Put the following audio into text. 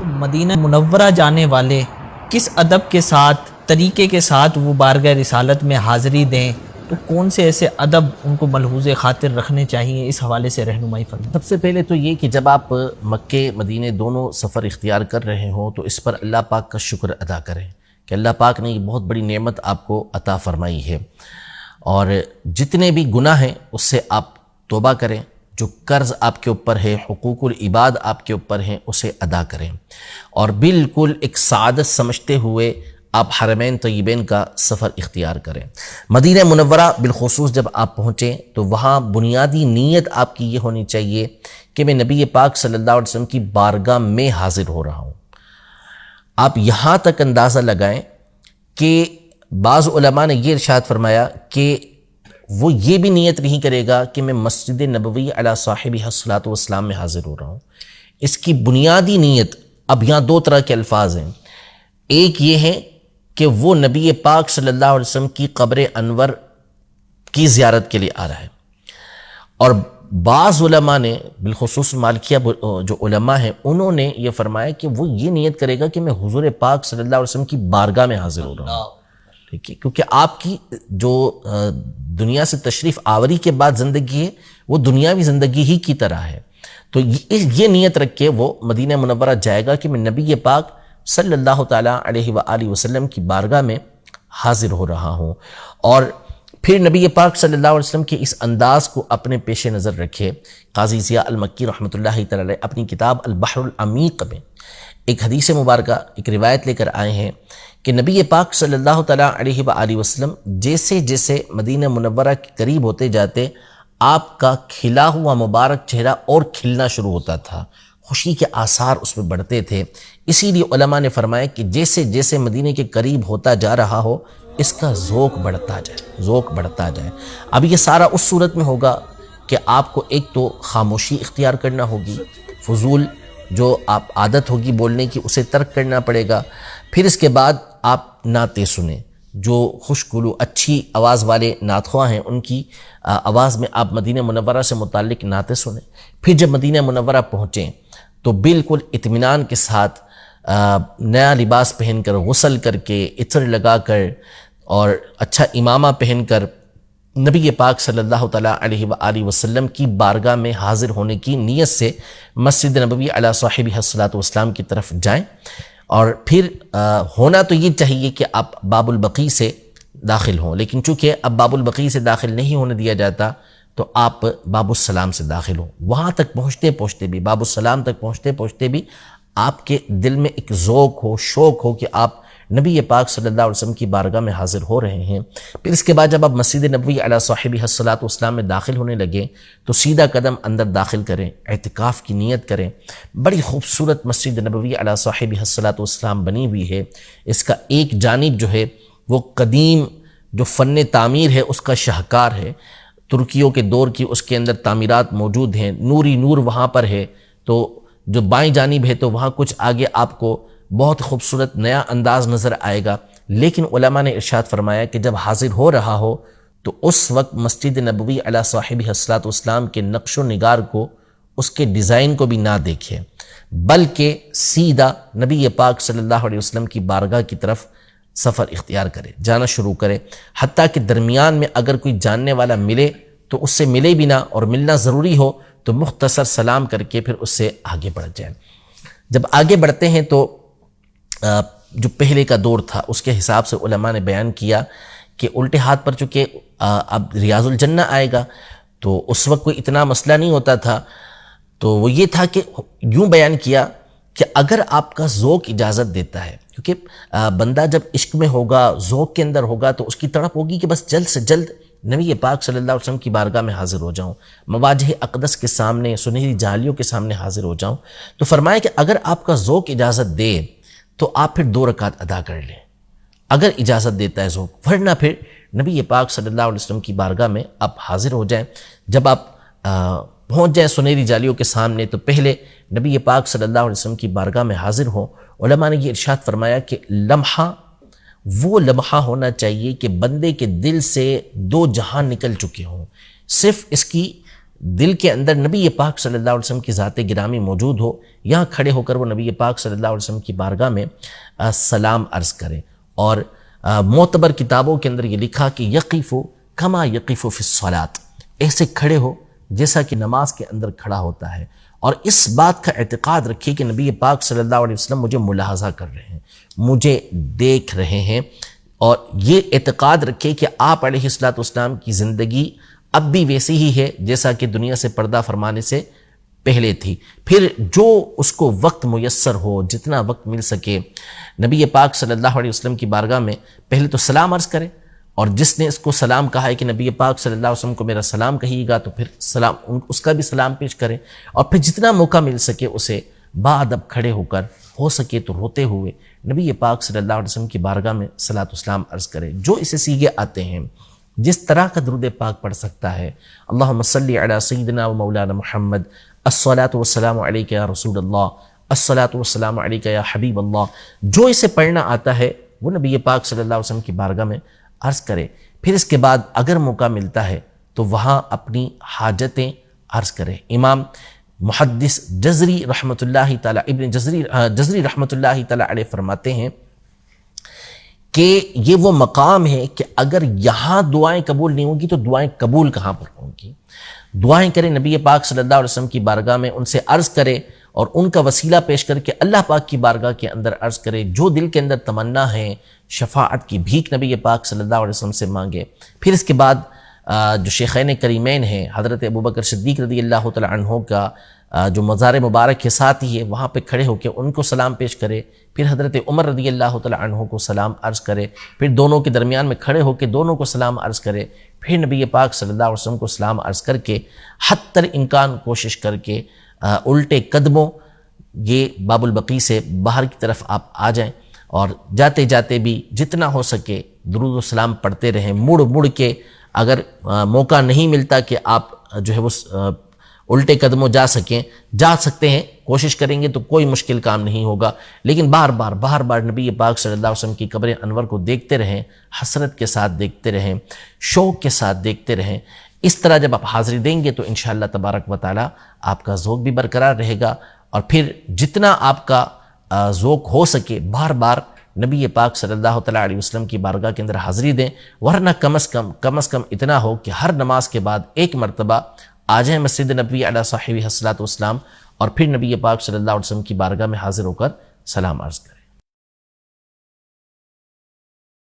مدینہ منورہ جانے والے کس ادب کے ساتھ، طریقے کے ساتھ وہ بارگاہ رسالت میں حاضری دیں، تو کون سے ایسے ادب ان کو ملحوظ خاطر رکھنے چاہیے، اس حوالے سے رہنمائی فرمائیں۔ سب سے پہلے تو یہ کہ جب آپ مکے مدینے دونوں سفر اختیار کر رہے ہوں تو اس پر اللہ پاک کا شکر ادا کریں کہ اللہ پاک نے یہ بہت بڑی نعمت آپ کو عطا فرمائی ہے، اور جتنے بھی گناہ ہیں اس سے آپ توبہ کریں، جو قرض آپ کے اوپر ہے، حقوق العباد آپ کے اوپر ہیں، اسے ادا کریں، اور بالکل ایک سعادت سمجھتے ہوئے آپ حرمین طیبین کا سفر اختیار کریں۔ مدینہ منورہ بالخصوص جب آپ پہنچیں تو وہاں بنیادی نیت آپ کی یہ ہونی چاہیے کہ میں نبی پاک صلی اللہ علیہ وسلم کی بارگاہ میں حاضر ہو رہا ہوں۔ آپ یہاں تک اندازہ لگائیں کہ بعض علماء نے یہ ارشاد فرمایا کہ وہ یہ بھی نیت نہیں کرے گا کہ میں مسجد نبوی علی صاحبہ الصلاۃ والسلام میں حاضر ہو رہا ہوں۔ اس کی بنیادی نیت، اب یہاں دو طرح کے الفاظ ہیں، ایک یہ ہے کہ وہ نبی پاک صلی اللہ علیہ وسلم کی قبر انور کی زیارت کے لیے آ رہا ہے، اور بعض علماء نے بالخصوص مالکیہ جو علماء ہیں انہوں نے یہ فرمایا کہ وہ یہ نیت کرے گا کہ میں حضور پاک صلی اللہ علیہ وسلم کی بارگاہ میں حاضر ہو رہا ہوں، ٹھیک ہے، کیونکہ آپ کی جو دنیا سے تشریف آوری کے بعد زندگی ہے وہ دنیاوی زندگی ہی کی طرح ہے، تو یہ نیت رکھ کے وہ مدینہ منورہ جائے گا کہ میں نبی پاک صلی اللہ تعالیٰ علیہ وآلہ وسلم کی بارگاہ میں حاضر ہو رہا ہوں۔ اور پھر نبی پاک صلی اللہ علیہ وسلم کے اس انداز کو اپنے پیش نظر رکھے۔ قاضی ضیاء المکی رحمۃ اللہ تعالی علیہ اپنی کتاب البحر العمیق میں ایک حدیث مبارکہ، ایک روایت لے کر آئے ہیں کہ نبی پاک صلی اللہ تعالیٰ علیہ وآلہ وسلم جیسے جیسے مدینہ منورہ کے قریب ہوتے جاتے آپ کا کھلا ہوا مبارک چہرہ اور کھلنا شروع ہوتا تھا، خوشی کے آثار اس میں بڑھتے تھے۔ اسی لیے علماء نے فرمایا کہ جیسے جیسے مدینے کے قریب ہوتا جا رہا ہو اس کا ذوق بڑھتا جائے۔ اب یہ سارا اس صورت میں ہوگا کہ آپ کو ایک تو خاموشی اختیار کرنا ہوگی، فضول جو آپ عادت ہوگی بولنے کی اسے ترک کرنا پڑے گا، پھر اس کے بعد آپ نعتیں سنیں، جو خوشگلو اچھی آواز والے نعت خواں ہیں ان کی آواز میں آپ مدینہ منورہ سے متعلق نعتیں سنیں۔ پھر جب مدینہ منورہ پہنچیں تو بالکل اطمینان کے ساتھ نیا لباس پہن کر، غسل کر کے، عطر لگا کر اور اچھا امامہ پہن کر نبی پاک صلی اللہ تعالیٰ علیہ وآلہ وسلم کی بارگاہ میں حاضر ہونے کی نیت سے مسجد نبوی علی صاحبہ الصلاۃ والسلام کی طرف جائیں، اور پھر ہونا تو یہ چاہیے کہ آپ باب البقیع سے داخل ہوں، لیکن چونکہ اب باب البقیع سے داخل نہیں ہونے دیا جاتا تو آپ باب السلام سے داخل ہوں۔ وہاں تک پہنچتے پہنچتے بھی، باب السلام تک پہنچتے پہنچتے بھی آپ کے دل میں ایک ذوق ہو، شوق ہو کہ آپ نبی پاک صلی اللہ علیہ وسلم کی بارگاہ میں حاضر ہو رہے ہیں۔ پھر اس کے بعد جب آپ مسجد نبوی علی صاحبہ الصلاۃ والسلام میں داخل ہونے لگے تو سیدھا قدم اندر داخل کریں، اعتکاف کی نیت کریں۔ بڑی خوبصورت مسجد نبوی علی صاحبہ الصلاۃ والسلام بنی ہوئی ہے، اس کا ایک جانب جو ہے وہ قدیم جو فن تعمیر ہے اس کا شاہکار ہے، ترکیوں کے دور کی اس کے اندر تعمیرات موجود ہیں، نوری نور وہاں پر ہے۔ تو جو بائیں جانب ہے تو وہاں کچھ آگے آپ کو بہت خوبصورت نیا انداز نظر آئے گا، لیکن علماء نے ارشاد فرمایا کہ جب حاضر ہو رہا ہو تو اس وقت مسجد نبوی علی صاحبہ الصلاۃ والسلام کے نقش و نگار کو، اس کے ڈیزائن کو بھی نہ دیکھیں، بلکہ سیدھا نبی پاک صلی اللہ علیہ وسلم کی بارگاہ کی طرف سفر اختیار کرے، جانا شروع کرے، حتیٰ کہ درمیان میں اگر کوئی جاننے والا ملے تو اس سے ملے بھی نہ، اور ملنا ضروری ہو تو مختصر سلام کر کے پھر اس سے آگے بڑھ جائیں۔ جب آگے بڑھتے ہیں تو جو پہلے کا دور تھا اس کے حساب سے علماء نے بیان کیا کہ الٹے ہاتھ پر چونکہ اب ریاض الجنہ آئے گا تو اس وقت کوئی اتنا مسئلہ نہیں ہوتا تھا، تو وہ یہ تھا کہ یوں بیان کیا کہ اگر آپ کا ذوق اجازت دیتا ہے، کیونکہ بندہ جب عشق میں ہوگا، ذوق کے اندر ہوگا تو اس کی تڑپ ہوگی کہ بس جلد سے جلد نبی پاک صلی اللہ علیہ وسلم کی بارگاہ میں حاضر ہو جاؤں، مواجہ اقدس کے سامنے، سنہری جالیوں کے سامنے حاضر ہو جاؤں۔ تو فرمایا کہ اگر آپ کا ذوق اجازت دے تو آپ پھر 2 رکعت ادا کر لیں، اگر اجازت دیتا ہے ذوق، ورنہ پھر نبی پاک صلی اللہ علیہ وسلم کی بارگاہ میں آپ حاضر ہو جائیں۔ جب آپ پہنچ جائیں سنہری جالیوں کے سامنے تو پہلے نبی پاک صلی اللہ علیہ وسلم کی بارگاہ میں حاضر ہوں۔ علماء نے یہ ارشاد فرمایا کہ لمحہ وہ لمحہ ہونا چاہیے کہ بندے کے دل سے 2 جہاں نکل چکے ہوں، صرف اس کی دل کے اندر نبی پاک صلی اللہ علیہ وسلم کی ذات گرامی موجود ہو، یہاں کھڑے ہو کر وہ نبی پاک صلی اللہ علیہ وسلم کی بارگاہ میں سلام عرض کرے۔ اور معتبر کتابوں کے اندر یہ لکھا کہ یقف کما یقف فی الصلاۃ، ایسے کھڑے ہو جیسا کہ نماز کے اندر کھڑا ہوتا ہے، اور اس بات کا اعتقاد رکھیے کہ نبی پاک صلی اللہ علیہ وسلم مجھے ملاحظہ کر رہے ہیں، مجھے دیکھ رہے ہیں، اور یہ اعتقاد رکھے کہ آپ علیہ الصلوۃ والسلام کی زندگی اب بھی ویسی ہی ہے جیسا کہ دنیا سے پردہ فرمانے سے پہلے تھی۔ پھر جو اس کو وقت میسر ہو، جتنا وقت مل سکے، نبی پاک صلی اللہ علیہ وسلم کی بارگاہ میں پہلے تو سلام عرض کرے، اور جس نے اس کو سلام کہا ہے کہ نبی پاک صلی اللہ علیہ وسلم کو میرا سلام کہیے گا، تو پھر سلام اس کا بھی سلام پیش کرے، اور پھر جتنا موقع مل سکے اسے باادب کھڑے ہو کر، ہو سکے تو روتے ہوئے، نبی پاک صلی اللہ علیہ وسلم کی بارگاہ میں صلاۃ و سلام عرض کرے۔ جو اسے سیگے آتے ہیں، جس طرح کا درود پاک پڑھ سکتا ہے، اللہم صلی علی سیدنا و مولانا محمد، الصلاۃ والسلام علیک یا رسول اللہ، الصلاۃ والسلام علیک یا حبیب اللہ، جو اسے پڑھنا آتا ہے وہ نبی پاک صلی اللہ علیہ وسلم کی بارگاہ میں عرض کرے۔ پھر اس کے بعد اگر موقع ملتا ہے تو وہاں اپنی حاجتیں عرض کرے۔ امام محدث جزری رحمۃ اللہ تعالی، ابن جزری رحمۃ اللہ تعالی علیہ فرماتے ہیں کہ یہ وہ مقام ہے کہ اگر یہاں دعائیں قبول نہیں ہوں گی تو دعائیں قبول کہاں پر ہوں گی؟ دعائیں کرے نبی پاک صلی اللہ علیہ وسلم کی بارگاہ میں، ان سے عرض کرے، اور ان کا وسیلہ پیش کر کے اللہ پاک کی بارگاہ کے اندر عرض کرے، جو دل کے اندر تمنا ہے، شفاعت کی بھیک نبی پاک صلی اللہ علیہ وسلم سے مانگے۔ پھر اس کے بعد جو شیخین کریمین ہیں، حضرت ابوبکر صدیق رضی اللہ تعالی عنہ کا جو مزار مبارک کے ساتھ ہی ہے، وہاں پہ کھڑے ہو کے ان کو سلام پیش کرے۔ پھر حضرت عمر رضی اللہ تعالی عنہ کو سلام عرض کرے، پھر دونوں کے درمیان میں کھڑے ہو کے دونوں کو سلام عرض کرے، پھر نبی پاک صلی اللہ علیہ وسلم کو سلام عرض کر کے حتی الامکان کوشش کر کے الٹے قدموں یہ باب البقیع سے باہر کی طرف آپ آ جائیں، اور جاتے جاتے بھی جتنا ہو سکے درود و سلام پڑھتے رہیں، مڑ مڑ کے۔ اگر موقع نہیں ملتا کہ آپ جو ہے وہ الٹے قدموں جا سکتے ہیں، کوشش کریں گے تو کوئی مشکل کام نہیں ہوگا، لیکن بار بار نبی پاک صلی اللہ علیہ وسلم کی قبر انور کو دیکھتے رہیں، حسرت کے ساتھ دیکھتے رہیں، شوق کے ساتھ دیکھتے رہیں۔ اس طرح جب آپ حاضری دیں گے تو انشاءاللہ تبارک و تعالی آپ کا ذوق بھی برقرار رہے گا، اور پھر جتنا آپ کا ذوق ہو سکے بار بار نبی پاک صلی اللہ تعالی علیہ وسلم کی بارگاہ کے اندر حاضری دیں، ورنہ کم از کم اتنا ہو کہ ہر نماز کے بعد ایک مرتبہ آ جائیں مسجد نبوی علی صاحب الصلاۃ والسلام، اور پھر نبی پاک صلی اللہ علیہ وسلم کی بارگاہ میں حاضر ہو کر سلام عرض کریں۔